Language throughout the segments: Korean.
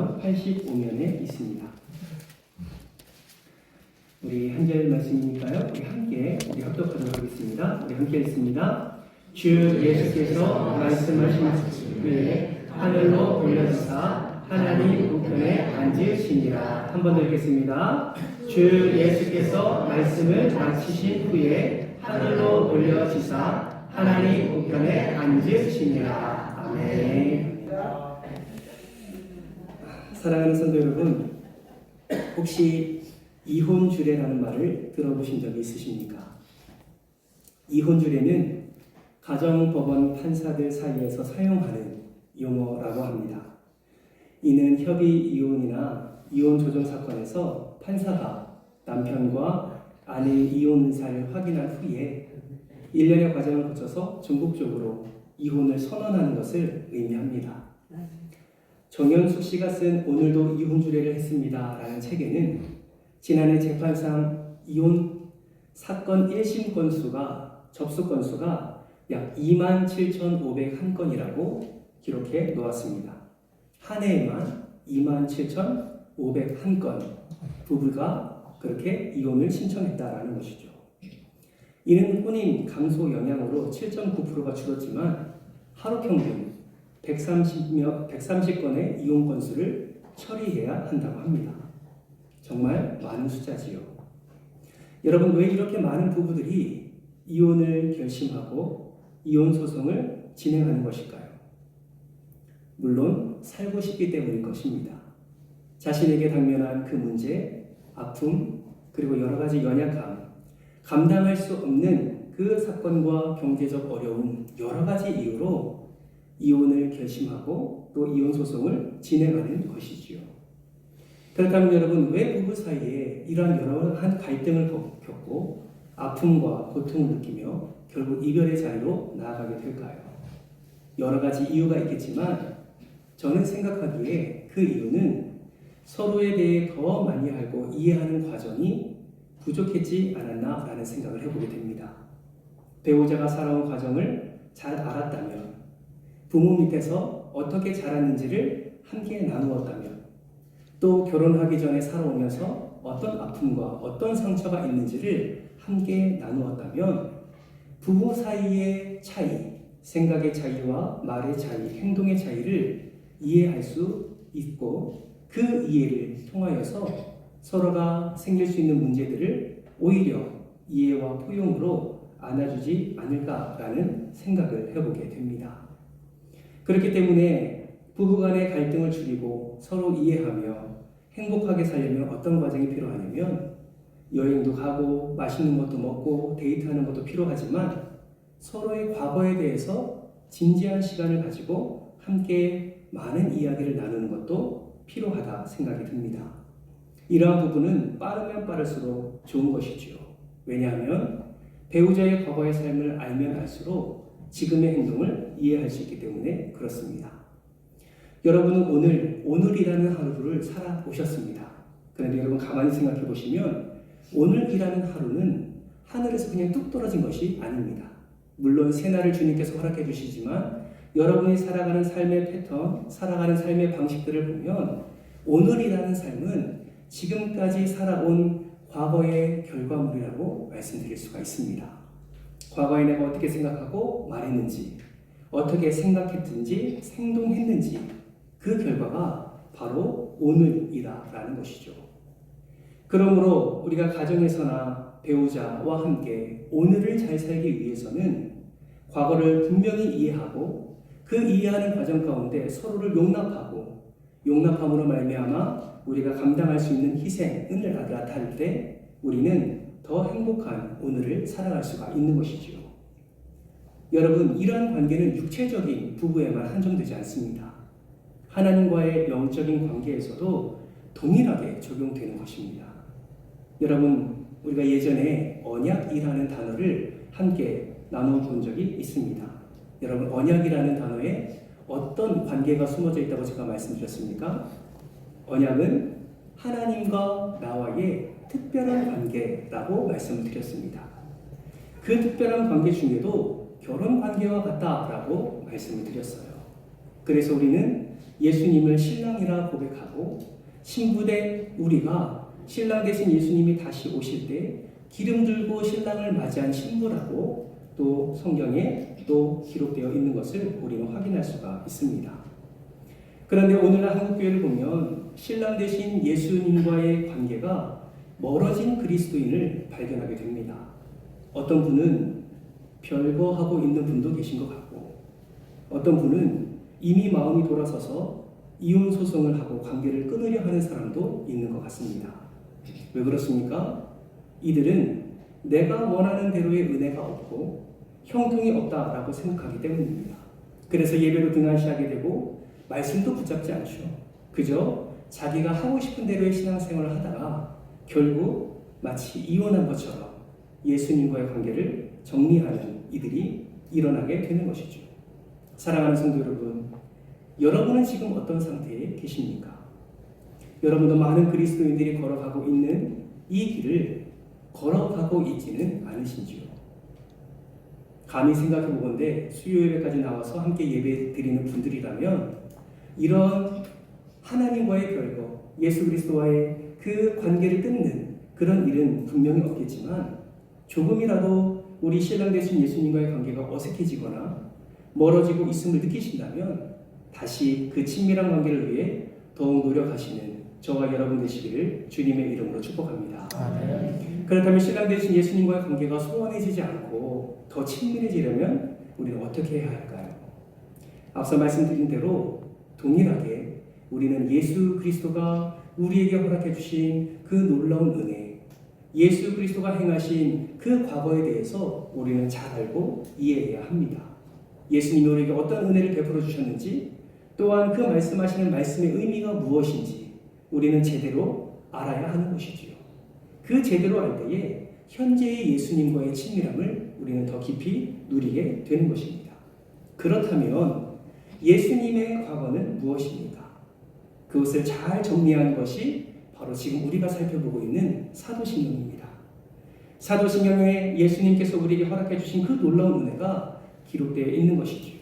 385면에 있습니다. 우리 한절 말씀이니까요. 우리 합독하도록 하겠습니다. 우리 함께 읽습니다. 주 예수께서 말씀하신 후에 하늘로 올려주사 하나님 우편에 앉으시니라. 한 번 더 읽겠습니다. 주 예수께서 말씀을 마치신 후에 하늘로 올려주사 하나님 우편에 앉으시니라. 아멘. 사랑하는 성도 여러분, 혹시 이혼주례라는 말을 들어보신 적이 있으십니까? 이혼주례는 가정법원 판사들 사이에서 사용하는 용어라고 합니다. 이는 협의 이혼이나 이혼 조정 사건에서 판사가 남편과 아내의 이혼 의사를 확인한 후에 1년의 과정을 거쳐서 전국적으로 이혼을 선언하는 것을 의미합니다. 정현숙 씨가 쓴 오늘도 이혼주례를 했습니다 라는 책에는 지난해 재판상 이혼 사건 1심 건수가 접수 건수가 약 27,501건이라고 기록해 놓았습니다. 한 해에만 27,501건 부부가 그렇게 이혼을 신청했다라는 것이죠. 이는 혼인 감소 영향으로 7.9%가 줄었지만 하루 평균 130건의 이혼 건수를 처리해야 한다고 합니다. 정말 많은 숫자지요. 여러분, 왜 이렇게 많은 부부들이 이혼을 결심하고 이혼 소송을 진행하는 것일까요? 물론 살고 싶기 때문일 것입니다. 자신에게 당면한 그 문제, 아픔, 그리고 여러 가지 연약함, 감당할 수 없는 그 사건과 경제적 어려움, 여러 가지 이유로 이혼을 결심하고 또 이혼 소송을 진행하는 것이지요. 그렇다면 여러분, 왜 부부 사이에 이러한 여러한 갈등을 겪고 아픔과 고통을 느끼며 결국 이별의 자리로 나아가게 될까요? 여러 가지 이유가 있겠지만 저는 생각하기에 그 이유는 서로에 대해 더 많이 알고 이해하는 과정이 부족했지 않았나라는 생각을 해보게 됩니다. 배우자가 살아온 과정을 잘 알았다면, 부모 밑에서 어떻게 자랐는지를 함께 나누었다면, 또 결혼하기 전에 살아오면서 어떤 아픔과 어떤 상처가 있는지를 함께 나누었다면 부부 사이의 차이, 생각의 차이와 말의 차이, 행동의 차이를 이해할 수 있고 그 이해를 통하여서 서로가 생길 수 있는 문제들을 오히려 이해와 포용으로 안아주지 않을까라는 생각을 해보게 됩니다. 그렇기 때문에 부부간의 갈등을 줄이고 서로 이해하며 행복하게 살려면 어떤 과정이 필요하냐면 여행도 가고 맛있는 것도 먹고 데이트하는 것도 필요하지만 서로의 과거에 대해서 진지한 시간을 가지고 함께 많은 이야기를 나누는 것도 필요하다 생각이 듭니다. 이러한 부분은 빠르면 빠를수록 좋은 것이지요. 왜냐하면 배우자의 과거의 삶을 알면 알수록 지금의 행동을 이해할 수 있기 때문에 그렇습니다. 여러분은 오늘이라는 하루를 살아오셨습니다. 그런데 여러분 가만히 생각해 보시면 오늘이라는 하루는 하늘에서 그냥 뚝 떨어진 것이 아닙니다. 물론 새날을 주님께서 허락해 주시지만 여러분이 살아가는 삶의 패턴, 살아가는 삶의 방식들을 보면 오늘이라는 삶은 지금까지 살아온 과거의 결과물이라고 말씀드릴 수가 있습니다. 과거에 내가 어떻게 생각하고 말했는지, 어떻게 생각했든지 행동했는지 그 결과가 바로 오늘이라는 것이죠. 그러므로 우리가 가정에서나 배우자와 함께 오늘을 잘 살기 위해서는 과거를 분명히 이해하고 그 이해하는 과정 가운데 서로를 용납하고 용납함으로 말미암아 우리가 감당할 수 있는 희생을 나타낼 때 우리는 더 행복한 오늘을 살아갈 수가 있는 것이지요. 여러분, 이러한 관계는 육체적인 부부에만 한정되지 않습니다. 하나님과의 영적인 관계에서도 동일하게 적용되는 것입니다. 여러분, 우리가 예전에 언약이라는 단어를 함께 나눠본 적이 있습니다. 여러분, 언약이라는 단어에 어떤 관계가 숨어져 있다고 제가 말씀드렸습니까? 언약은 하나님과 나와의 특별한 관계라고 말씀을 드렸습니다. 그 특별한 관계 중에도 결혼 관계와 같다라고 말씀을 드렸어요. 그래서 우리는 예수님을 신랑이라 고백하고 신부된 우리가 신랑 되신 예수님이 다시 오실 때 기름 들고 신랑을 맞이한 신부라고 또 성경에 또 기록되어 있는 것을 우리는 확인할 수가 있습니다. 그런데 오늘날 한국교회를 보면 신랑 되신 예수님과의 관계가 멀어진 그리스도인을 발견하게 됩니다. 어떤 분은 별거하고 있는 분도 계신 것 같고 어떤 분은 이미 마음이 돌아서서 이혼 소송을 하고 관계를 끊으려 하는 사람도 있는 것 같습니다. 왜 그렇습니까? 이들은 내가 원하는 대로의 은혜가 없고 형통이 없다라고 생각하기 때문입니다. 그래서 예배로 등한시하게 되고 말씀도 붙잡지 않죠. 그저 자기가 하고 싶은 대로의 신앙생활을 하다가 결국 마치 이혼한 것처럼 예수님과의 관계를 정리하는 이들이 일어나게 되는 것이죠. 사랑하는 성도 여러분, 여러분은 지금 어떤 상태에 계십니까? 여러분도 많은 그리스도인들이 걸어가고 있는 이 길을 걸어가고 있지는 않으신지요? 감히 생각해 보건대 수요 예배까지 나와서 함께 예배 드리는 분들이라면 이런 하나님과의 별거, 예수 그리스도와의 그 관계를 끊는 그런 일은 분명히 없겠지만 조금이라도 우리 신랑 되신 예수님과의 관계가 어색해지거나 멀어지고 있음을 느끼신다면 다시 그 친밀한 관계를 위해 더욱 노력하시는 저와 여러분 되시기를 주님의 이름으로 축복합니다. 그렇다면 신랑 되신 예수님과의 관계가 소원해지지 않고 더 친밀해지려면 우리는 어떻게 해야 할까요? 앞서 말씀드린 대로 동일하게 우리는 예수 그리스도가 우리에게 허락해 주신 그 놀라운 은혜, 예수 그리스도가 행하신 그 과거에 대해서 우리는 잘 알고 이해해야 합니다. 예수님이 우리에게 어떤 은혜를 베풀어 주셨는지 또한 그 말씀하시는 말씀의 의미가 무엇인지 우리는 제대로 알아야 하는 것이지요. 그 제대로 알 때에 현재의 예수님과의 친밀함을 우리는 더 깊이 누리게 되는 것입니다. 그렇다면 예수님의 과거는 무엇입니까? 그것을 잘 정리한 것이 바로 지금 우리가 살펴보고 있는 사도신경입니다. 사도신경에 예수님께서 우리에게 허락해 주신 그 놀라운 은혜가 기록되어 있는 것이지요.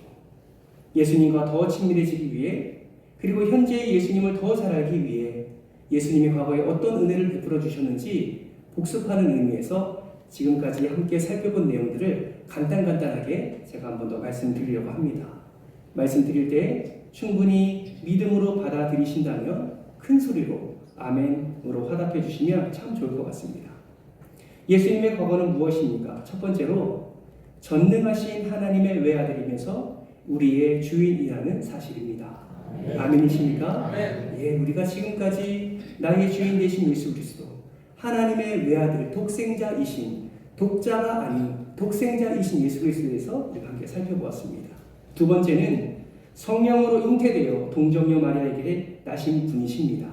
예수님과 더 친밀해지기 위해 그리고 현재의 예수님을 더 잘 알기 위해 예수님이 과거에 어떤 은혜를 베풀어 주셨는지 복습하는 의미에서 지금까지 함께 살펴본 내용들을 간단하게 제가 한 번 더 말씀드리려고 합니다. 말씀드릴 때 충분히 믿음으로 받아들이신다면 큰 소리로 아멘으로 화답해 주시면 참 좋을 것 같습니다. 예수님의 과거는 무엇입니까? 첫 번째로 전능하신 하나님의 외아들이면서 우리의 주인이라는 사실입니다. 아멘이십니까? 아멘. 예, 우리가 지금까지 나의 주인 되신 예수 그리스도, 하나님의 외아들, 독생자이신, 독자가 아닌 독생자이신 예수 그리스도에서 우리가 함께 살펴보았습니다. 두 번째는 성령으로 잉태되어 동정녀 마리아에게 나신 분이십니다.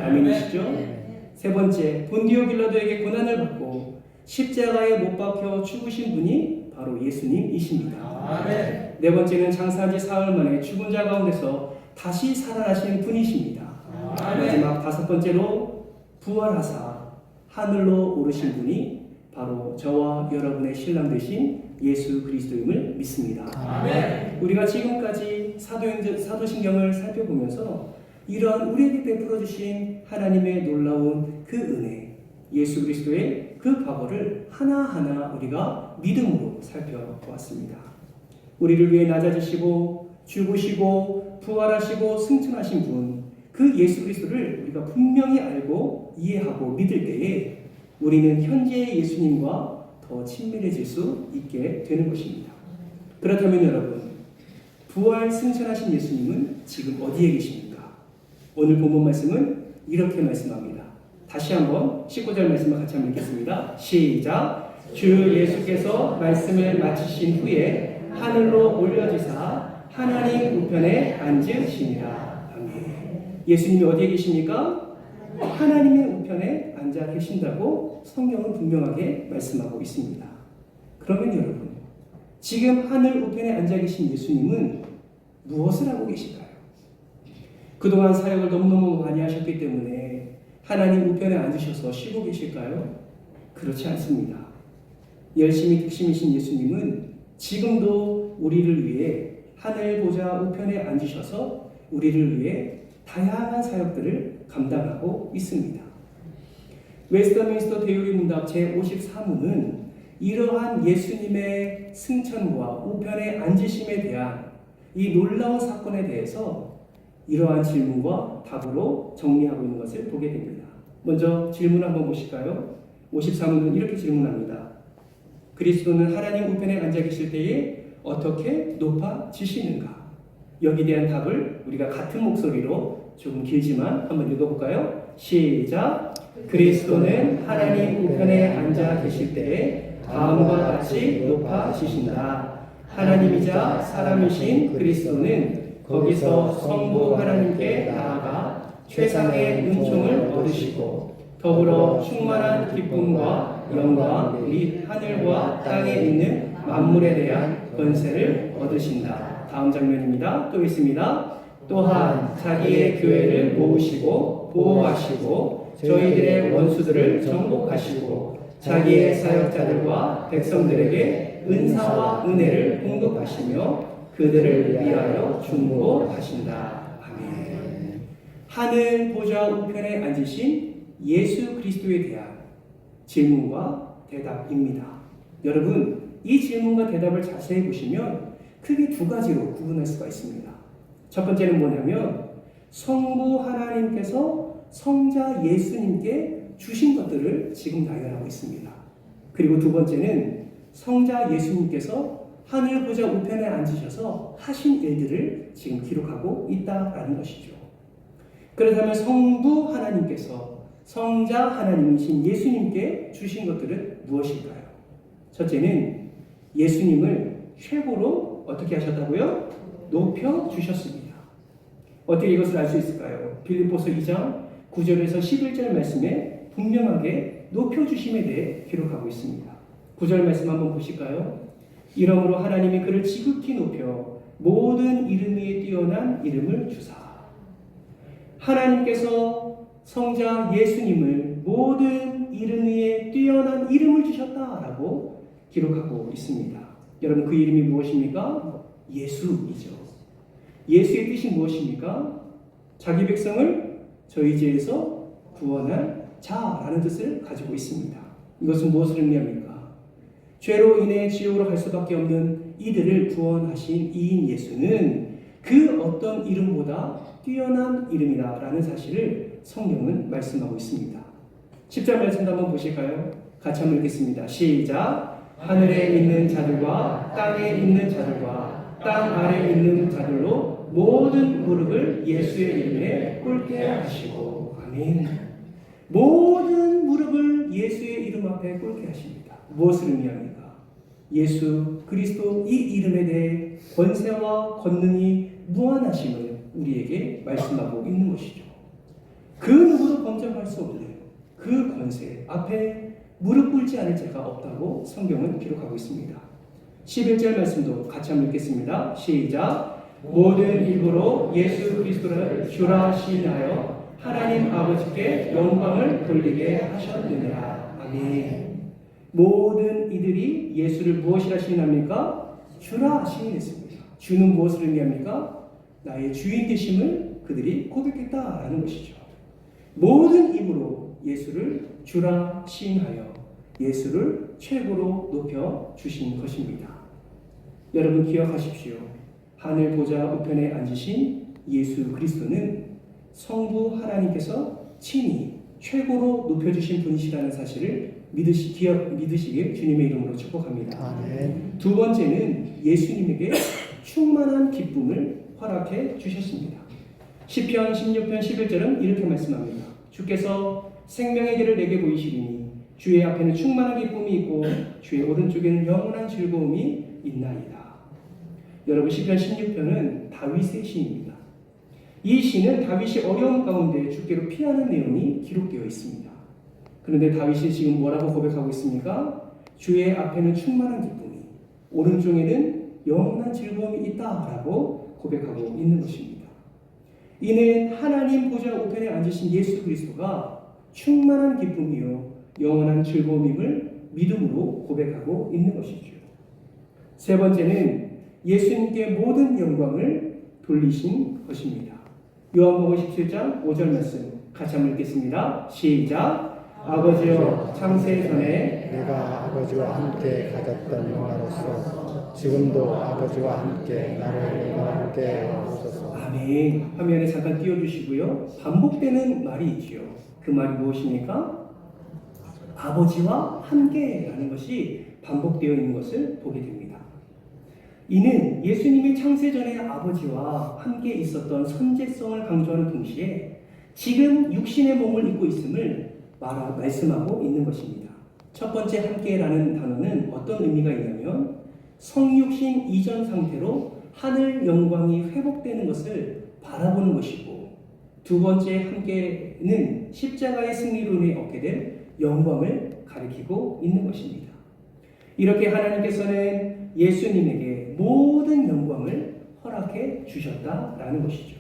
아멘이시죠? 세 번째, 본디오 빌라도에게 고난을 받고 십자가에 못 박혀 죽으신 분이 바로 예수님이십니다. 아멘. 네 번째는 장사한 지 사흘 만에 죽은 자 가운데서 다시 살아나신 분이십니다. 아멘. 마지막 다섯 번째로 부활하사 하늘로 오르신 분이 바로 저와 여러분의 신랑 되신 예수 그리스도임을 믿습니다. 아멘. 우리가 지금까지 사도신경을 살펴보면서 이러한 우리에게 베풀어 주신 하나님의 놀라운 그 은혜, 예수 그리스도의 그 과거를 하나하나 우리가 믿음으로 살펴보았습니다. 우리를 위해 낮아지시고 죽으시고 부활하시고 승천하신 분, 그 예수 그리스도를 우리가 분명히 알고 이해하고 믿을 때에 우리는 현재의 예수님과 더 친밀해질 수 있게 되는 것입니다. 그렇다면 여러분, 부활 승천하신 예수님은 지금 어디에 계십니까? 오늘 본문 말씀은 이렇게 말씀합니다. 다시 한번 19절 말씀을 같이 한번 읽겠습니다. 시작! 주 예수께서 말씀을 마치신 후에 하늘로 올려지사 하나님 우편에 앉으시니라. 아멘. 예수님이 어디에 계십니까? 하나님의 우편에 앉아 계신다고 성경은 분명하게 말씀하고 있습니다. 그러면 여러분, 지금 하늘 우편에 앉아 계신 예수님은 무엇을 하고 계실까요? 그동안 사역을 너무너무 많이 하셨기 때문에 하나님 우편에 앉으셔서 쉬고 계실까요? 그렇지 않습니다. 열심히 특심이신 예수님은 지금도 우리를 위해 하늘 보좌 우편에 앉으셔서 우리를 위해 다양한 사역들을 감당하고 있습니다. 웨스터민스터 대유리 문답 제54문은 이러한 예수님의 승천과 우편에 앉으심에 대한 이 놀라운 사건에 대해서 이러한 질문과 답으로 정리하고 있는 것을 보게 됩니다. 먼저 질문 한번 보실까요? 54문은 이렇게 질문합니다. 그리스도는 하나님 우편에 앉아 계실 때에 어떻게 높아지시는가? 여기에 대한 답을 우리가 같은 목소리로 조금 길지만 한번 읽어볼까요? 시작! 그리스도는 하나님 우편에 앉아 계실 때에 다음과 같이 높아지신다. 하나님이자 사람이신 그리스도는 거기서 성부 하나님께 나아가 최상의 은총을 얻으시고 더불어 충만한 기쁨과 영광 및 하늘과 땅에 있는 만물에 대한 권세를 얻으신다. 다음 장면입니다. 또 있습니다. 또한 자기의 교회를 모으시고 보호하시고 저희들의 원수들을 정복하시고 자기의 사역자들과 백성들에게 은사와 은혜를 공급하시며 그들을 위하여 중보하신다. 아멘. 하늘 보좌 우편에 앉으신 예수 그리스도에 대한 질문과 대답입니다. 여러분, 이 질문과 대답을 자세히 보시면 크게 두 가지로 구분할 수가 있습니다. 첫 번째는 뭐냐면 성부 하나님께서 성자 예수님께 주신 것들을 지금 나열하고 있습니다. 그리고 두 번째는 성자 예수님께서 하늘 보좌 우편에 앉으셔서 하신 일들을 지금 기록하고 있다라는 것이죠. 그렇다면 성부 하나님께서 성자 하나님이신 예수님께 주신 것들은 무엇일까요? 첫째는 예수님을 최고로 어떻게 하셨다고요? 높여 주셨습니다. 어떻게 이것을 알 수 있을까요? 빌립보서 2장 9절에서 11절 말씀에 분명하게 높여주심에 대해 기록하고 있습니다. 9절 말씀 한번 보실까요? 이러므로 하나님이 그를 지극히 높여 모든 이름 위에 뛰어난 이름을 주사. 하나님께서 성자 예수님을 모든 이름 위에 뛰어난 이름을 주셨다라고 기록하고 있습니다. 여러분, 그 이름이 무엇입니까? 예수이죠. 예수의 뜻이 무엇입니까? 자기 백성을 저희 죄에서 구원할 자라는 뜻을 가지고 있습니다. 이것은 무엇을 의미합니까? 죄로 인해 지옥으로 갈 수밖에 없는 이들을 구원하신 이인 예수는 그 어떤 이름보다 뛰어난 이름이다라는 사실을 성경은 말씀하고 있습니다. 10절 말씀도 한번 보실까요? 같이 한번 읽겠습니다. 시작! 하늘에 있는 자들과 땅에 있는 자들과 땅 아래에 있는 자들로 모든 무릎을 예수의 이름에 꿇게 하시고. 아멘. 모든 무릎을 예수의 이름 앞에 꿇게 하십니다. 무엇을 의미합니까? 예수 그리스도 이 이름에 대해 권세와 권능이 무한하심을 우리에게 말씀하고 있는 것이죠. 그 누구도 범접할 수 없는 그 권세 앞에 무릎 꿇지 않을 자가 없다고 성경은 기록하고 있습니다. 11절 말씀도 같이 한번 읽겠습니다. 시작! 모든 입으로 예수 그리스도를 주라 시인하여 하나님 아버지께 영광을 돌리게 하셨느니라. 아멘. 모든 이들이 예수를 무엇이라 시인합니까? 주라 시인했습니다. 주는 무엇을 의미합니까? 나의 주인 되심을 그들이 고백했다라는 것이죠. 모든 입으로 예수를 주라 시인하여 예수를 최고로 높여 주신 것입니다. 여러분 기억하십시오. 하늘 보좌 우편에 앉으신 예수 그리스도는 성부 하나님께서 친히 최고로 높여주신 분이시라는 사실을 믿으시길 주님의 이름으로 축복합니다. 아멘. 두 번째는 예수님에게 충만한 기쁨을 허락해 주셨습니다. 시편 16편 11절은 이렇게 말씀합니다. 주께서 생명의 길을 내게 보이시리니 주의 앞에는 충만한 기쁨이 있고 주의 오른쪽에는 영원한 즐거움이 있나이다. 여러분, 시편 16편은 다윗의 시입니다. 이 시는 다윗이 어려움 가운데 주께로 피하는 내용이 기록되어 있습니다. 그런데 다윗이 지금 뭐라고 고백하고 있습니까? 주의 앞에는 충만한 기쁨이, 오른쪽에는 영원한 즐거움이 있다라고 고백하고 있는 것입니다. 이는 하나님 보좌 우편에 앉으신 예수 그리스도가 충만한 기쁨이요 영원한 즐거움임을 믿음으로 고백하고 있는 것이죠. 세 번째는 예수님께 모든 영광을 돌리신 것입니다. 요한복음 17장 5절 말씀 같이 한번 읽겠습니다. 시작. 아버지여, 창세 전에 내가 아버지와 함께 가졌던 영화로서 지금도 아버지와 함께 나를 영화롭게 하소서. 아멘. 화면에 잠깐 띄워주시고요. 반복되는 말이 있지요. 그 말이 무엇입니까? 아버지와 함께라는 것이 반복되어 있는 것을 보게 됩니다. 이는 예수님이 창세전에 아버지와 함께 있었던 선재성을 강조하는 동시에 지금 육신의 몸을 입고 있음을 말씀하고 있는 것입니다. 첫 번째 함께라는 단어는 어떤 의미가 있냐면 성육신 이전 상태로 하늘 영광이 회복되는 것을 바라보는 것이고, 두 번째 함께는 십자가의 승리로 인해 얻게 될 영광을 가리키고 있는 것입니다. 이렇게 하나님께서는 예수님에게 모든 영광을 허락해 주셨다라는 것이죠.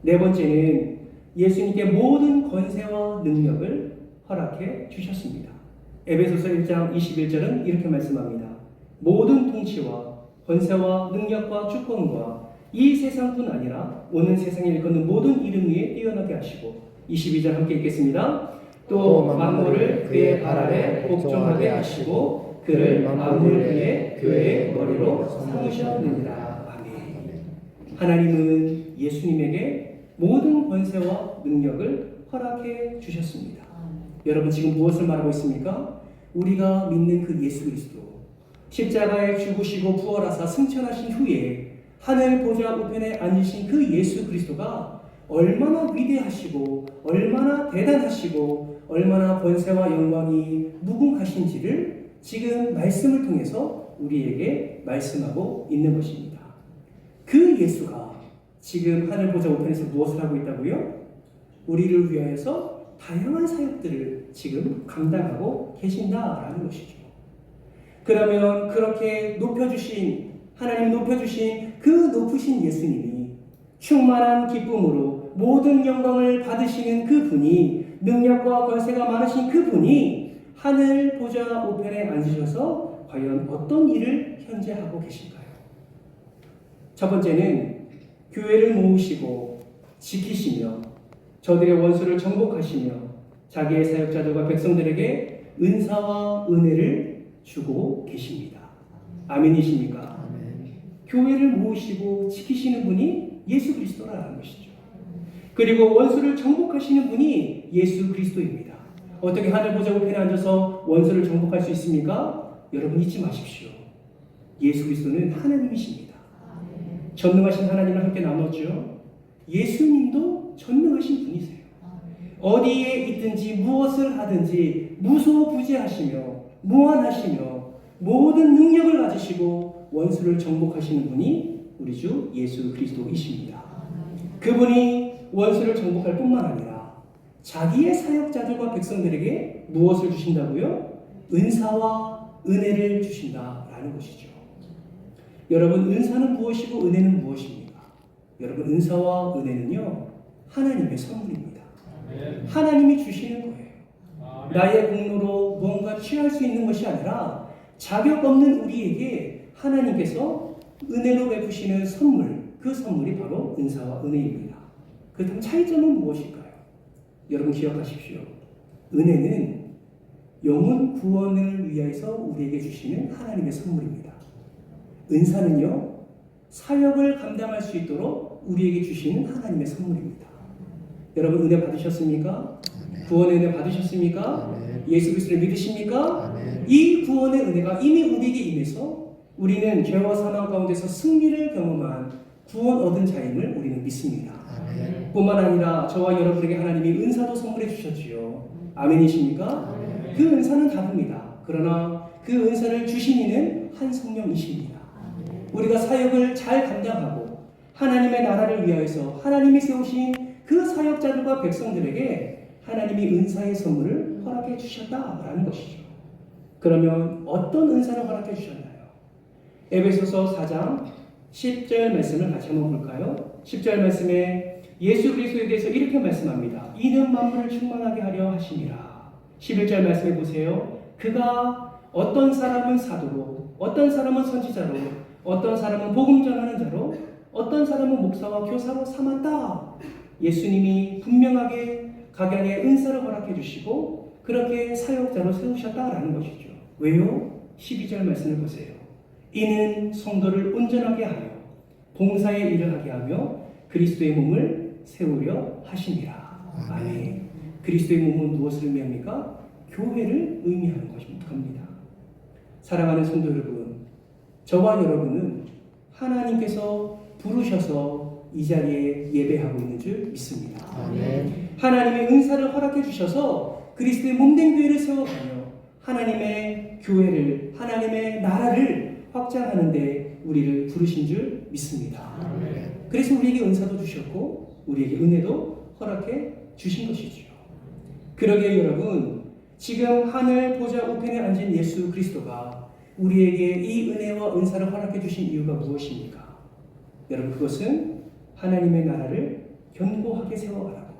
네 번째는 예수님께 모든 권세와 능력을 허락해 주셨습니다. 에베소서 1장 21절은 이렇게 말씀합니다. 모든 통치와 권세와 능력과 주권과 이 세상뿐 아니라 오는 세상에 일컫는 모든 이름 위에 뛰어나게 하시고, 22절 함께 읽겠습니다. 또 만물을 그의 발 아래 복종하게 하시고 그를 만물 위에 교회의 머리로 삼으셨느니라. 아멘. 하나님은 예수님에게 모든 권세와 능력을 허락해 주셨습니다. 여러분, 지금 무엇을 말하고 있습니까? 우리가 믿는 그 예수 그리스도, 십자가에 죽으시고 부활하사 승천하신 후에 하늘 보좌 우편에 앉으신 그 예수 그리스도가 얼마나 위대하시고 얼마나 대단하시고 얼마나 권세와 영광이 무궁하신지를 지금 말씀을 통해서 우리에게 말씀하고 있는 것입니다. 그 예수가 지금 하늘 보좌 우편에서 무엇을 하고 있다고요? 우리를 위하여서 다양한 사역들을 지금 감당하고 계신다라는 것이죠. 그러면 그렇게 하나님 높여주신 그 높으신 예수님이 충만한 기쁨으로 모든 영광을 받으시는 그 분이, 능력과 권세가 많으신 그 분이 하늘 보좌 우편에 앉으셔서 과연 어떤 일을 현재 하고 계신가요? 첫 번째는 교회를 모으시고 지키시며 저들의 원수를 정복하시며 자기의 사역자들과 백성들에게 은사와 은혜를 주고 계십니다. 아멘이십니까? 아멘. 교회를 모으시고 지키시는 분이 예수 그리스도라는 것이죠. 그리고 원수를 정복하시는 분이 예수 그리스도입니다. 어떻게 하늘 보좌 우편에 앉아서 원수를 정복할 수 있습니까? 여러분 잊지 마십시오. 예수 그리스도는 하나님이십니다. 전능하신 하나님을 함께 나눴죠. 예수님도 전능하신 분이세요. 어디에 있든지 무엇을 하든지 무소부재하시며 무한하시며 모든 능력을 가지시고 원수를 정복하시는 분이 우리 주 예수 그리스도이십니다. 그분이 원수를 정복할 뿐만 아니라 자기의 사역자들과 백성들에게 무엇을 주신다고요? 은사와 은혜를 주신다라는 것이죠. 여러분, 은사는 무엇이고 은혜는 무엇입니까? 여러분, 은사와 은혜는요, 하나님의 선물입니다. 하나님이 주시는 거예요. 나의 공로로 뭔가 취할 수 있는 것이 아니라 자격 없는 우리에게 하나님께서 은혜로 베푸시는 선물, 그 선물이 바로 은사와 은혜입니다. 그렇다면 차이점은 무엇일까요? 여러분 기억하십시오. 은혜는 영혼 구원을 위해서 우리에게 주시는 하나님의 선물입니다. 은사는요, 사역을 감당할 수 있도록 우리에게 주시는 하나님의 선물입니다. 여러분 은혜 받으셨습니까? 아멘. 구원의 은혜 받으셨습니까? 아멘. 예수 그리스도를 믿으십니까? 아멘. 이 구원의 은혜가 이미 우리에게 임해서 우리는 죄와 사망 가운데서 승리를 경험한 구원 얻은 자임을 우리는 믿습니다. 아멘. 뿐만 아니라 저와 여러분에게 하나님이 은사도 선물해 주셨지요. 아멘이십니까? 아멘. 그 은사는 다릅니다. 그러나 그 은사를 주신 이는 한 성령이십니다. 우리가 사역을 잘 감당하고 하나님의 나라를 위하여서 하나님이 세우신 그 사역자들과 백성들에게 하나님이 은사의 선물을 허락해 주셨다라는 것이죠. 그러면 어떤 은사를 허락해 주셨나요? 에베소서 4장 10절 말씀을 같이 한번 볼까요? 10절 말씀에 예수 그리스도에 대해서 이렇게 말씀합니다. 이는 만물을 충만하게 하려 하심이라. 11절 말씀해 보세요. 그가 어떤 사람은 사도로, 어떤 사람은 선지자로, 어떤 사람은 복음 전하는 자로, 어떤 사람은 목사와 교사로 삼았다. 예수님이 분명하게 각양의 은사를 허락해 주시고 그렇게 사역자로 세우셨다라는 것이죠. 왜요? 12절 말씀을 보세요. 이는 성도를 온전하게 하여 봉사의 일을 하게 하며 그리스도의 몸을 세우려 하시니라. 아멘. 그리스도의 몸은 무엇을 의미합니까? 교회를 의미하는 겁니다. 사랑하는 성도 여러분, 저와 여러분은 하나님께서 부르셔서 이 자리에 예배하고 있는 줄 믿습니다. 아멘. 하나님의 은사를 허락해 주셔서 그리스도의 몸된 교회를 세워가며 하나님의 교회를, 하나님의 나라를 확장하는 데 우리를 부르신 줄 믿습니다. 아멘. 그래서 우리에게 은사도 주셨고 우리에게 은혜도 허락해 주신 것이죠. 그러기에 여러분, 지금 하늘 보좌 우편에 앉은 예수 그리스도가 우리에게 이 은혜와 은사를 허락해 주신 이유가 무엇입니까? 여러분, 그것은 하나님의 나라를 견고하게 세워가라고,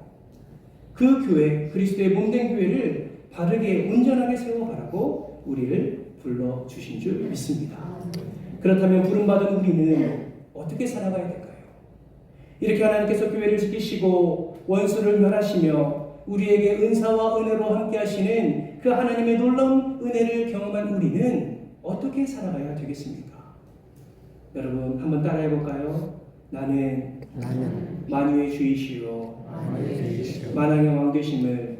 그 교회, 그리스도의 몸된 교회를 바르게 온전하게 세워가라고 우리를 불러주신 줄 믿습니다. 그렇다면 부름받은 우리는 어떻게 살아가야 될까요? 이렇게 하나님께서 교회를 지키시고 원수를 멸하시며 우리에게 은사와 은혜로 함께 하시는 그 하나님의 놀라운 은혜를 경험한 우리는 어떻게 살아가야 되겠습니까? 여러분, 한번 따라해 볼까요? 나는 만유의 주이시요 만왕의 왕 되심을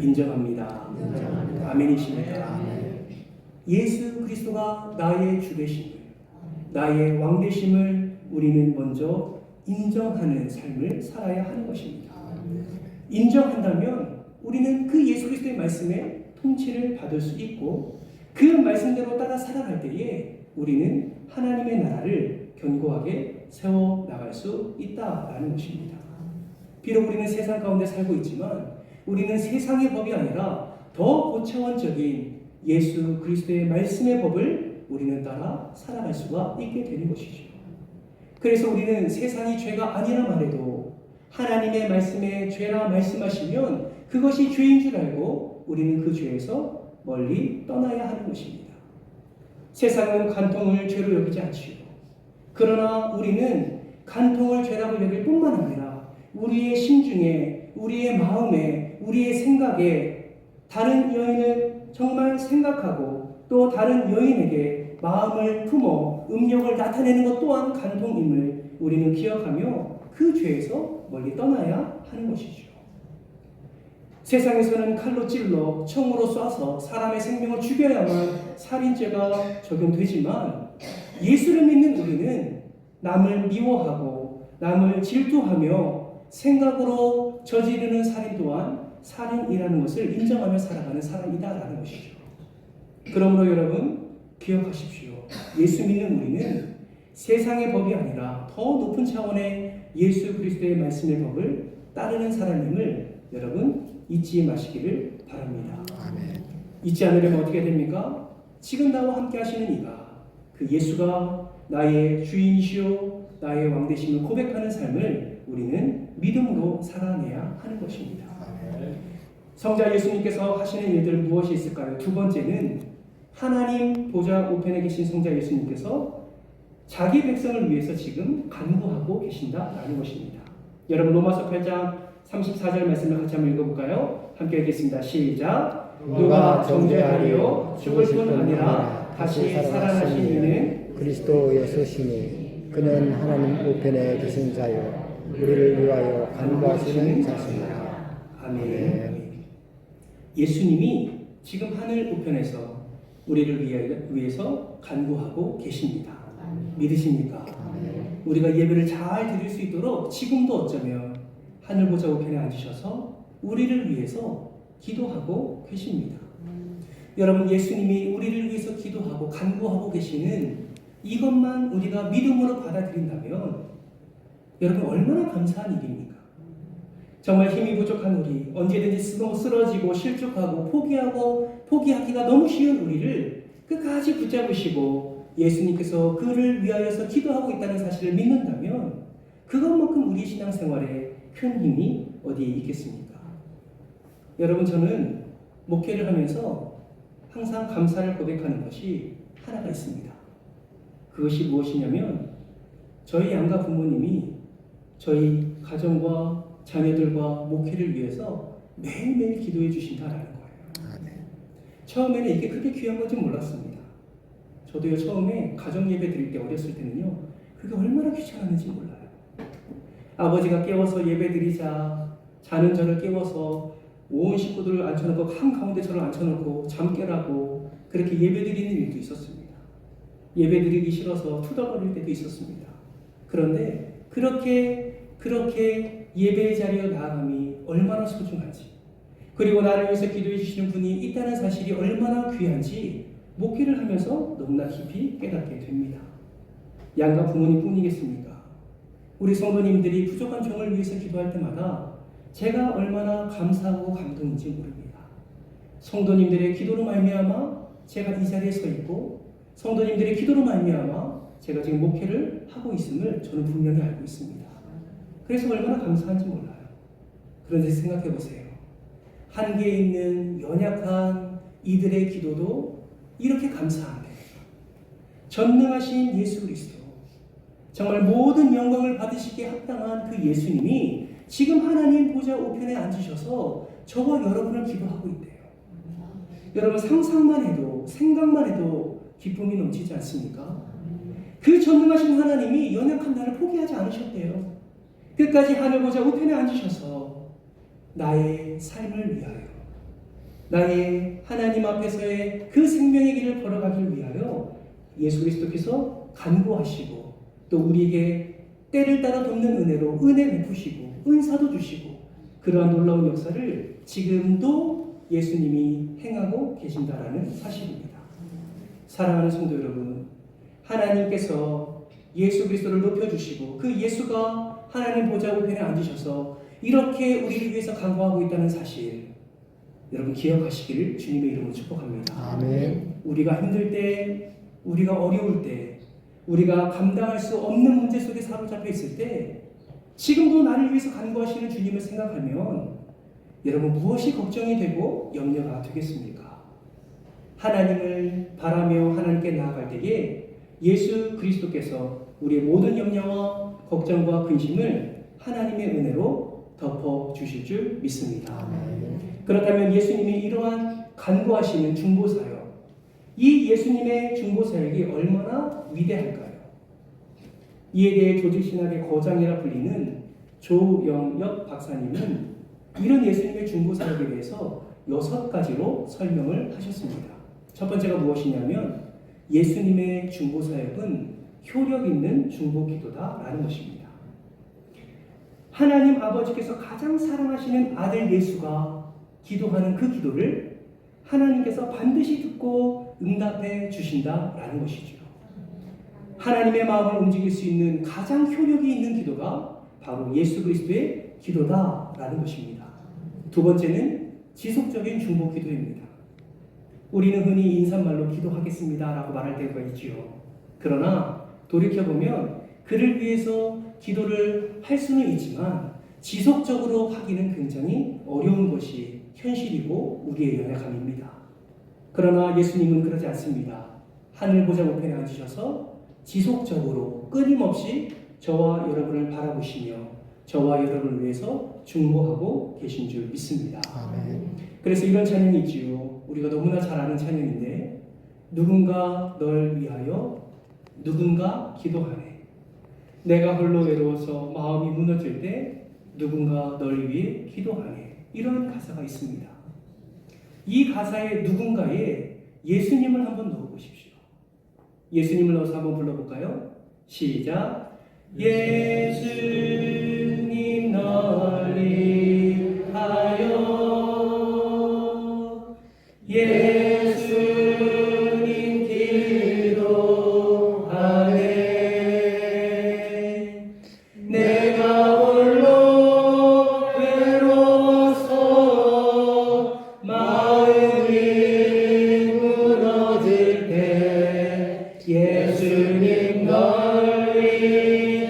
인정합니다. 아멘이십니까? 예수 그리스도가 나의 주 되심을, 나의 왕 되심을 우리는 먼저 인정하는 삶을 살아야 하는 것입니다. 인정한다면 우리는 그 예수 그리스도의 말씀에 통치를 받을 수 있고 그 말씀대로 따라 살아갈 때에 우리는 하나님의 나라를 견고하게 세워나갈 수 있다라는 것입니다. 비록 우리는 세상 가운데 살고 있지만 우리는 세상의 법이 아니라 더 고차원적인 예수 그리스도의 말씀의 법을 우리는 따라 살아갈 수가 있게 되는 것이죠. 그래서 우리는 세상이 죄가 아니라 말해도 하나님의 말씀에 죄라 말씀하시면 그것이 죄인 줄 알고 우리는 그 죄에서 멀리 떠나야 하는 것입니다. 세상은 간통을 죄로 여기지 않지요. 그러나 우리는 간통을 죄라고 여길 뿐만 아니라 우리의 심중에, 우리의 마음에, 우리의 생각에 다른 여인을 정말 생각하고 또 다른 여인에게 마음을 품어 음욕을 나타내는 것 또한 간통임을 우리는 기억하며 그 죄에서 멀리 떠나야 하는 것이죠. 세상에서는 칼로 찔러 총으로 쏴서 사람의 생명을 죽여야만 살인죄가 적용되지만 예수를 믿는 우리는 남을 미워하고 남을 질투하며 생각으로 저지르는 살인 또한 살인이라는 것을 인정하며 살아가는 사람이다라는 것이죠. 그러므로 여러분 기억하십시오. 예수 믿는 우리는 세상의 법이 아니라 더 높은 차원의 예수 그리스도의 말씀의 법을 따르는 사람임을 여러분 잊지 마시기를 바랍니다. 아멘. 잊지 않으려면 어떻게 됩니까? 지금 나와 함께 하시는 이가 그 예수가 나의 주인이시오 나의 왕 되심을 고백하는 삶을 우리는 믿음으로 살아내야 하는 것입니다. 성자 예수님께서 하시는 일들은 무엇이 있을까요? 두 번째는 하나님 보좌 우편에 계신 성자 예수님께서 자기 백성을 위해서 지금 간구하고 계신다라는 것입니다. 여러분 로마서 8장 34절 말씀을 같이 한번 읽어볼까요? 함께 읽겠습니다. 시작. 누가 정죄하리요 죽을 뿐 아니라 다시 살아나신 이는 그리스도 예수시니 그는 하나님 우편에 계신 자요 우리를 위하여 간구하시는 자시니라. 아멘. 예수님이 지금 하늘 우편에서 우리를 위해서 간구하고 계십니다. 믿으십니까? 우리가 예배를 잘 드릴 수 있도록 지금도 어쩌면 하늘 보좌 우편에 앉으셔서 우리를 위해서 기도하고 계십니다. 여러분, 예수님이 우리를 위해서 기도하고 간구하고 계시는 이것만 우리가 믿음으로 받아들인다면 여러분 얼마나 감사한 일입니까? 정말 힘이 부족한 우리, 언제든지 쓰러지고 실족하고 포기하기가 너무 쉬운 우리를 끝까지 붙잡으시고 예수님께서 그를 위하여서 기도하고 있다는 사실을 믿는다면 그것만큼 우리 신앙생활에 큰 힘이 어디에 있겠습니까? 여러분, 저는 목회를 하면서 항상 감사를 고백하는 것이 하나가 있습니다. 그것이 무엇이냐면 저희 양가 부모님이 저희 가정과 자녀들과 목회를 위해서 매일매일 기도해 주신다라는 거예요. 처음에는 이게 그렇게 귀한 건지 몰랐습니다. 저도요, 처음에 가정 예배 드릴 때 어렸을 때는요, 그게 얼마나 귀찮았는지 몰라요. 아버지가 깨워서 예배 드리자, 자는 저를 깨워서 온 식구들을 앉혀놓고 한가운데 저를 앉혀놓고 잠 깨라고 그렇게 예배 드리는 일도 있었습니다. 예배 드리기 싫어서 투덜거릴 때도 있었습니다. 그런데 그렇게 예배의 자리에 나아감이 얼마나 소중한지, 그리고 나를 위해서 기도해 주시는 분이 있다는 사실이 얼마나 귀한지 목회를 하면서 너무나 깊이 깨닫게 됩니다. 양가 부모님 뿐이겠습니까? 우리 성도님들이 부족한 종을 위해서 기도할 때마다 제가 얼마나 감사하고 감동인지 모릅니다. 성도님들의 기도로 말미암아 제가 이 자리에 서 있고, 성도님들의 기도로 말미암아 제가 지금 목회를 하고 있음을 저는 분명히 알고 있습니다. 그래서 얼마나 감사한지 몰라요. 그런데 생각해 보세요. 한계에 있는 연약한 이들의 기도도 이렇게 감사한데, 전능하신 예수 그리스도, 정말 모든 영광을 받으시기에 합당한 그 예수님이 지금 하나님 보좌 우편에 앉으셔서 저와 여러분을 기도하고 있대요. 여러분, 상상만 해도, 생각만 해도 기쁨이 넘치지 않습니까? 그 전능하신 하나님이 연약한 나를 포기하지 않으셨대요. 끝까지 하늘 보좌 우편에 앉으셔서 나의 삶을 위하여, 나의 하나님 앞에서의 그 생명의 길을 걸어가길 위하여 예수 그리스도께서 간구하시고, 또 우리에게 때를 따라 돕는 은혜로 은혜 베푸시고 은사도 주시고, 그러한 놀라운 역사를 지금도 예수님이 행하고 계신다라는 사실입니다. 사랑하는 성도 여러분, 하나님께서 예수 그리스도를 높여주시고 그 예수가 하나님 보좌 우편에 앉으셔서 이렇게 우리를 위해서 간구하고 있다는 사실, 여러분 기억하시기를 주님의 이름으로 축복합니다. 아멘. 우리가 힘들 때, 우리가 어려울 때, 우리가 감당할 수 없는 문제 속에 사로잡혀 있을 때 지금도 나를 위해서 간구하시는 주님을 생각하면 여러분 무엇이 걱정이 되고 염려가 되겠습니까? 하나님을 바라며 하나님께 나아갈 때에 예수 그리스도께서 우리의 모든 염려와 걱정과 근심을 하나님의 은혜로 덮어주실 줄 믿습니다. 아멘. 그렇다면 예수님이 이러한 간구하시는 중보사역, 이 예수님의 중보사역이 얼마나 위대할까요? 이에 대해 조직신학의 거장이라 불리는 조영엽 박사님은 이런 예수님의 중보사역에 대해서 6가지로 설명을 하셨습니다. 첫 번째가 무엇이냐면 예수님의 중보사역은 효력 있는 중보기도다라는 것입니다. 하나님 아버지께서 가장 사랑하시는 아들 예수가 기도하는 그 기도를 하나님께서 반드시 듣고 응답해 주신다라는 것이죠. 하나님의 마음을 움직일 수 있는 가장 효력이 있는 기도가 바로 예수 그리스도의 기도다라는 것입니다. 두 번째는 지속적인 중보 기도입니다. 우리는 흔히 인사말로 기도하겠습니다라고 말할 때가 있지요. 그러나 돌이켜보면 그를 위해서 기도를 할 수는 있지만 지속적으로 하기는 굉장히 어려운 것이 현실이고 우리의 연약함입니다. 그러나 예수님은 그러지 않습니다. 하늘 보좌 우편에 앉으셔서 지속적으로 끊임없이 저와 여러분을 바라보시며 저와 여러분을 위해서 중보하고 계신 줄 믿습니다. 아멘. 그래서 이런 찬양이 있지요. 우리가 너무나 잘 아는 찬양인데, 누군가 널 위하여 누군가 기도하네. 내가 홀로 외로워서 마음이 무너질 때 누군가 널 위해 기도하네. 이런 가사가 있습니다. 이 가사의 누군가에 예수님을 한번 넣어보십시오. 예수님을 넣어서 한번 불러볼까요? 시작. 예수님 널 위하여 예수님 기도하네. 내가 홀로 외로워서 마음이 무너질 때 예수님 널 위해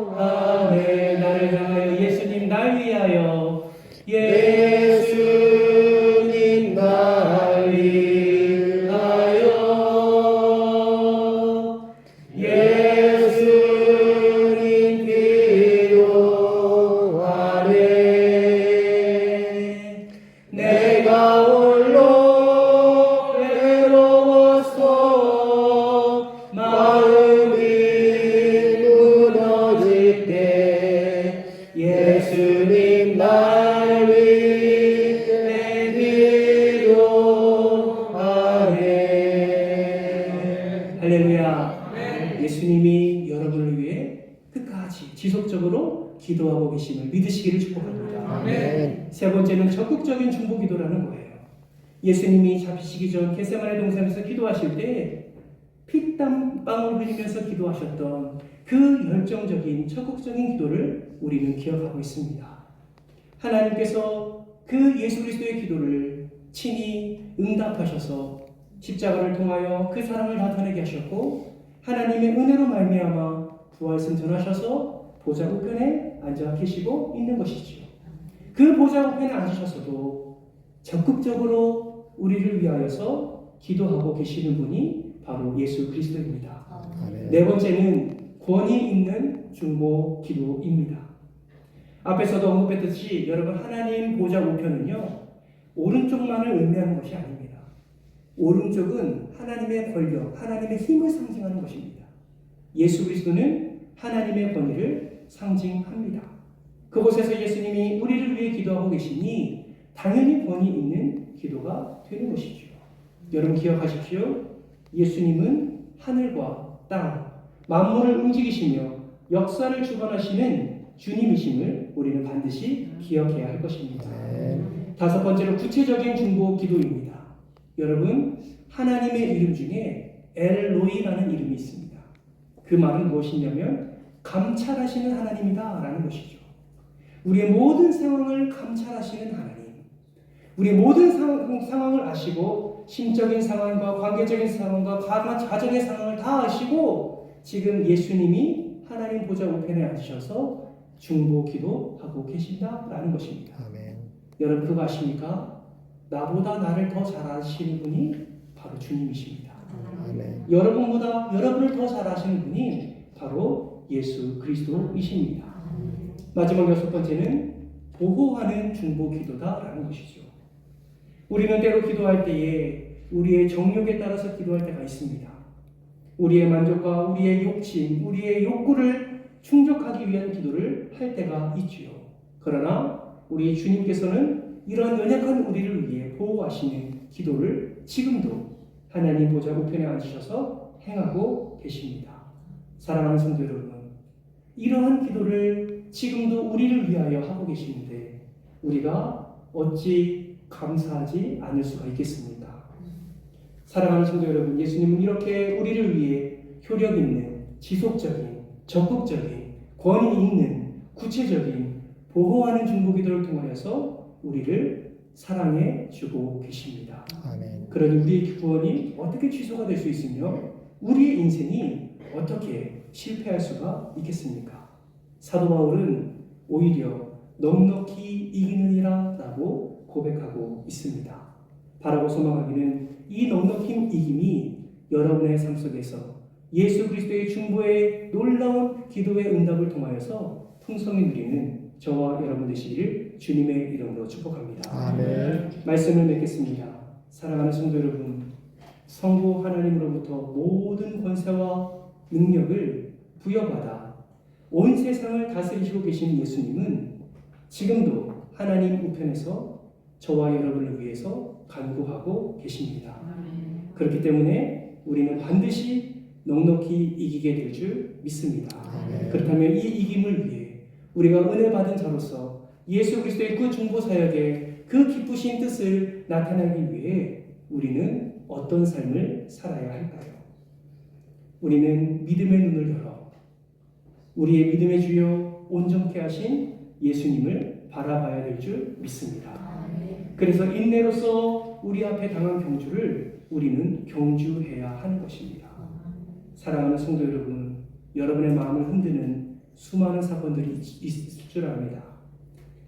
기도하네. 나를 향하여 예수님 날 위하여 예수 예배드려 아멘. 할렐루야. 예수님이 여러분을 위해 끝까지 지속적으로 기도하고 계심을 믿으시기를 축복합니다. 아멘. 세 번째는 적극적인 중보 기도라는 거예요. 예수님이 잡히시기 전 겟세마네 동산에서 기도하실 때 피땀방울 흘리면서 기도하셨던 그 열정적인 적극적인 기도를 우리는 기억하고 있습니다. 하나님께서 그 예수 그리스도의 기도를 친히 응답하셔서 십자가를 통하여 그 사랑을 나타내게 하셨고 하나님의 은혜로 말미암아 부활승 전하셔서 보좌 우편에 앉아 계시고 있는 것이지요. 그 보좌 우편에 앉으셔서도 적극적으로 우리를 위하여서 기도하고 계시는 분이 바로 예수 그리스도입니다. 아멘. 네 번째는 권위 있는 중보 기도입니다. 앞에서도 언급했듯이 여러분 하나님 보좌 우편은요 오른쪽만을 의미하는 것이 아닙니다. 오른쪽은 하나님의 권력, 하나님의 힘을 상징하는 것입니다. 예수 그리스도는 하나님의 권위를 상징합니다. 그곳에서 예수님이 우리를 위해 기도하고 계시니 당연히 권위 있는 기도가 되는 것이죠. 여러분 기억하십시오. 예수님은 하늘과 땅, 만물을 움직이시며 역사를 주관하시는 주님이심을 우리는 반드시 기억해야 할 것입니다. 다섯 번째로 구체적인 중보 기도입니다. 여러분 하나님의 이름 중에 엘로이라는 이름이 있습니다. 그 말은 무엇이냐면 감찰하시는 하나님이다 라는 것이죠. 우리의 모든 상황을 감찰하시는 하나님, 우리의 모든 상황을 아시고 심적인 상황과 관계적인 상황과 가정의 상황을 다 아시고 지금 예수님이 하나님 보좌 우편에 앉으셔서 중보 기도하고 계신다라는 것입니다. 아멘. 여러분 그거 아십니까? 나보다 나를 더 잘 아시는 분이 바로 주님이십니다. 아멘. 여러분보다 여러분을 더 잘 아시는 분이 바로 예수 그리스도이십니다. 마지막 여섯 번째는 보호하는 중보 기도다라는 것이죠. 우리는 때로 기도할 때에 우리의 정욕에 따라서 기도할 때가 있습니다. 우리의 만족과 우리의 욕심, 우리의 욕구를 충족하기 위한 기도를 할 때가 있지요. 그러나 우리 주님께서는 이런 연약한 우리를 위해 보호하시는 기도를 지금도 하나님 보좌 우편에 앉으셔서 행하고 계십니다. 사랑하는 성도 여러분, 이러한 기도를 지금도 우리를 위하여 하고 계시는데 우리가 어찌 감사하지 않을 수가 있겠습니까? 사랑하는 성도 여러분, 예수님은 이렇게 우리를 위해 효력 있는, 지속적인, 적극적인, 권위 있는, 구체적인 보호하는 중보 기도를 통하여서 우리를 사랑해 주고 계십니다. 아멘. 그러니 우리의 구원이 어떻게 취소가 될 수 있으며 우리의 인생이 어떻게 실패할 수가 있겠습니까? 사도 바울은 오히려 넉넉히 이기느니라 라고 고백하고 있습니다. 바라고 소망하기는 이 넉넉히 이김이 여러분의 삶 속에서 예수 그리스도의 중보의 놀라운 기도의 응답을 통하여서 풍성히 누리는 저와 여러분 되시기를 주님의 이름으로 축복합니다. 아멘. 말씀을 맺겠습니다. 사랑하는 성도 여러분, 성부 하나님으로부터 모든 권세와 능력을 부여받아 온 세상을 다스리시고 계신 예수님은 지금도 하나님 우편에서 저와 여러분을 위해서 간구하고 계십니다. 그렇기 때문에 우리는 반드시 넉넉히 이기게 될 줄 믿습니다. 그렇다면 이 이김을 위해 우리가 은혜 받은 자로서 예수 그리스도의 그 중보 사역의 그 기쁘신 뜻을 나타내기 위해 우리는 어떤 삶을 살아야 할까요? 우리는 믿음의 눈을 열어 우리의 믿음의 주요 온전케 하신 예수님을 바라봐야 될 줄 믿습니다. 그래서 인내로서 우리 앞에 당한 경주를 우리는 경주해야 하는 것입니다. 사랑하는 성도 여러분, 여러분의 마음을 흔드는 수많은 사건들이 있을 줄 압니다.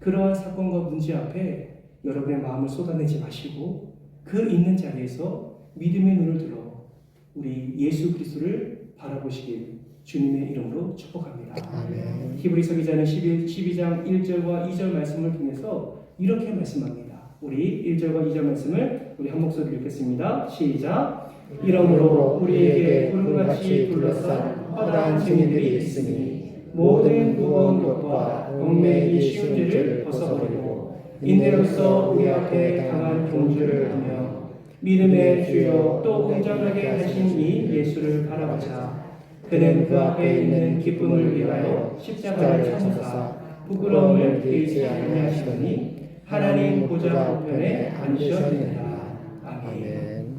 그러한 사건과 문제 앞에 여러분의 마음을 쏟아내지 마시고 그 있는 자리에서 믿음의 눈을 들어 우리 예수 그리스도를 바라보시길 주님의 이름으로 축복합니다. 아멘. 히브리서 기자는 12장 1절과 2절 말씀을 통해서 이렇게 말씀합니다. 우리 1절과 2절 말씀을 우리 한 목소리로 읽겠습니다. 시작. 이러므로 우리에게 구름같이 둘러싼 허다한 증인들이 있으니 모든 무거운 것과 얽매이기 쉬운 죄를 벗어버리고 인내로서 우리 앞에 강한 경주를 하며 믿음의 주요 또 온전하게 하신 이 예수를 바라보자. 그는 그 앞에 있는 기쁨을 위하여 십자가를 참으사 부끄러움을 느끼지 아니하시더니 하나님 보좌 우편에 앉으셨느니라. 아멘.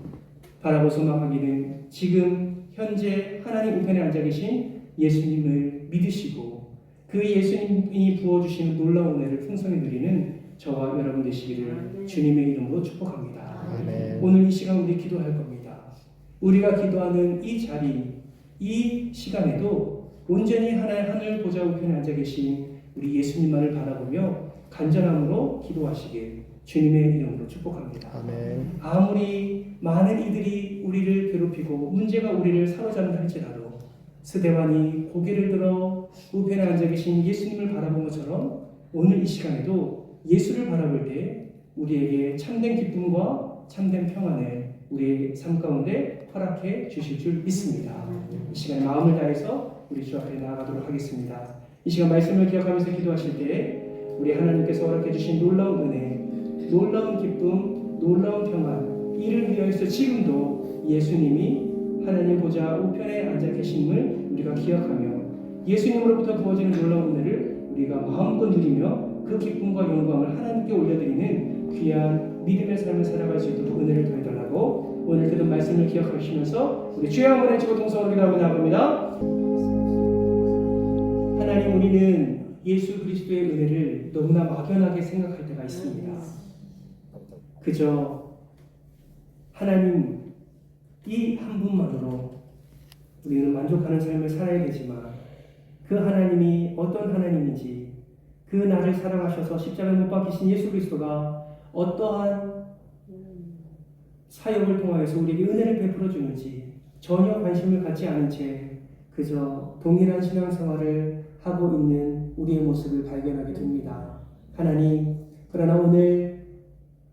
바라보 소망하기는 지금 현재 하나님 우편에 앉아 계신 예수님을 믿으시고 그 예수님이 부어주시는 놀라운 은혜를 풍성히 누리는 저와 여러분 되시기를 주님의 이름으로 축복합니다. 아멘. 오늘 이 시간 우리 기도할 겁니다. 우리가 기도하는 이 자리, 이 시간에도 온전히 하늘 보좌 우편에 앉아 계신 우리 예수님만을 바라보며 간절함으로 기도하시길 주님의 이름으로 축복합니다. 아멘. 아무리 많은 이들이 우리를 괴롭히고 문제가 우리를 사로잡는다 할지라도 스데반이 고개를 들어 우편에 앉아 계신 예수님을 바라본 것처럼 오늘 이 시간에도 예수를 바라볼 때 우리에게 참된 기쁨과 참된 평안을 우리의 삶 가운데 허락해 주실 줄 믿습니다. 이 시간 마음을 다해서 우리 주 앞에 나아가도록 하겠습니다. 이 시간 말씀을 기억하면서 기도하실 때 우리 하나님께서 허락해 주신 놀라운 은혜, 놀라운 기쁨, 놀라운 평안, 이를 위하여서 지금도 예수님이 하나님 보좌 우편에 앉아 계심을 우리가 기억하며 예수님으로부터 부어지는 놀라운 은혜를 우리가 마음껏 누리며 그 기쁨과 영광을 하나님께 올려드리는 귀한 믿음의 삶을 살아갈 수 있도록 은혜를 더해달라고 오늘 들은 말씀을 기억하시면서 우리 주여 한번 외치고 동성으로 기도하며 나갑니다. 하나님, 우리는 예수 그리스도의 은혜를 너무나 막연하게 생각할 때가 있습니다. 그저 하나님 이 한 분만으로 우리는 만족하는 삶을 살아야 되지만 그 하나님이 어떤 하나님인지, 그 나를 사랑하셔서 십자가에 못 박히신 예수 그리스도가 어떠한 사역을 통하여서 우리에게 은혜를 베풀어 주는지 전혀 관심을 갖지 않은 채 그저 동일한 신앙생활을 하고 있는 우리의 모습을 발견하게 됩니다. 하나님, 그러나 오늘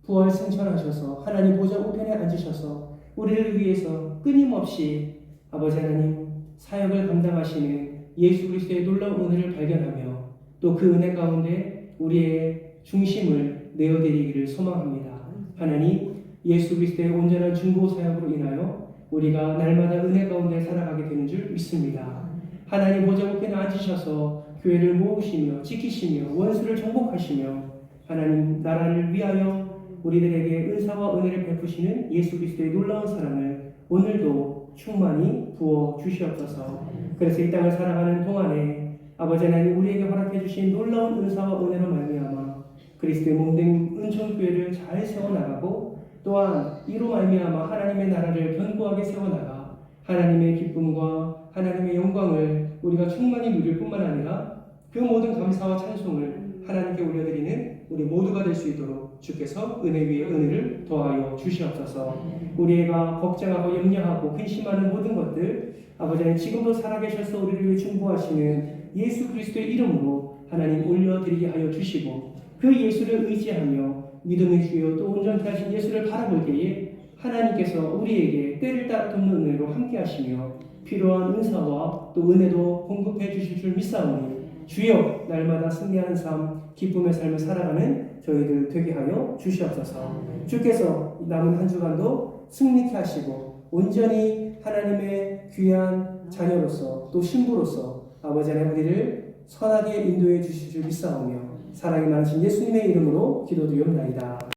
부활 승천하셔서 하나님 보좌 우편에 앉으셔서 우리를 위해서 끊임없이 아버지 하나님 사역을 감당하시는 예수 그리스도의 놀라운 은혜를 발견하며 또 그 은혜 가운데 우리의 중심을 내어드리기를 소망합니다. 하나님, 예수 그리스도의 온전한 중보 사역으로 인하여 우리가 날마다 은혜 가운데 살아가게 되는 줄 믿습니다. 하나님 보좌 우편에 앉으셔서 교회를 모으시며 지키시며 원수를 정복하시며 하나님 나라를 위하여 우리들에게 은사와 은혜를 베푸시는 예수 그리스도의 놀라운 사랑을 오늘도 충만히 부어 주시옵소서. 그래서 이 땅을 살아가는 동안에 아버지 하나님 우리에게 허락해 주신 놀라운 은사와 은혜로 말미암아 그리스도의 몸된 은총교회를 잘 세워나가고 또한 이로 말미암아 하나님의 나라를 견고하게 세워나가 하나님의 기쁨과 하나님의 영광을 우리가 충만히 누릴 뿐만 아니라 그 모든 감사와 찬송을 하나님께 올려드리는 우리 모두가 될 수 있도록 주께서 은혜 위에 은혜를 더하여 주시옵소서. 우리가 걱정하고 염려하고 근심하는 모든 것들 아버지 하나님 지금도 살아계셔서 우리를 위해 중보하시는 예수 그리스도의 이름으로 하나님 올려드리게 하여 주시고 그 예수를 의지하며 믿음의 주여 또 온전케 하신 예수를 바라볼 때에 하나님께서 우리에게 때를 따라 돕는 은혜로 함께 하시며 필요한 은사와 또 은혜도 공급해 주실 줄 믿사오니 주여 날마다 승리하는 삶 기쁨의 삶을 살아가는 저희들 되게 하여 주시옵소서. 주께서 남은 한 주간도 승리케 하시고 온전히 하나님의 귀한 자녀로서 또 신부로서 아버지 하나님 우리를 선하게 인도해 주실 줄 믿사오며 사랑이 많으신 예수님의 이름으로 기도드리옵나이다.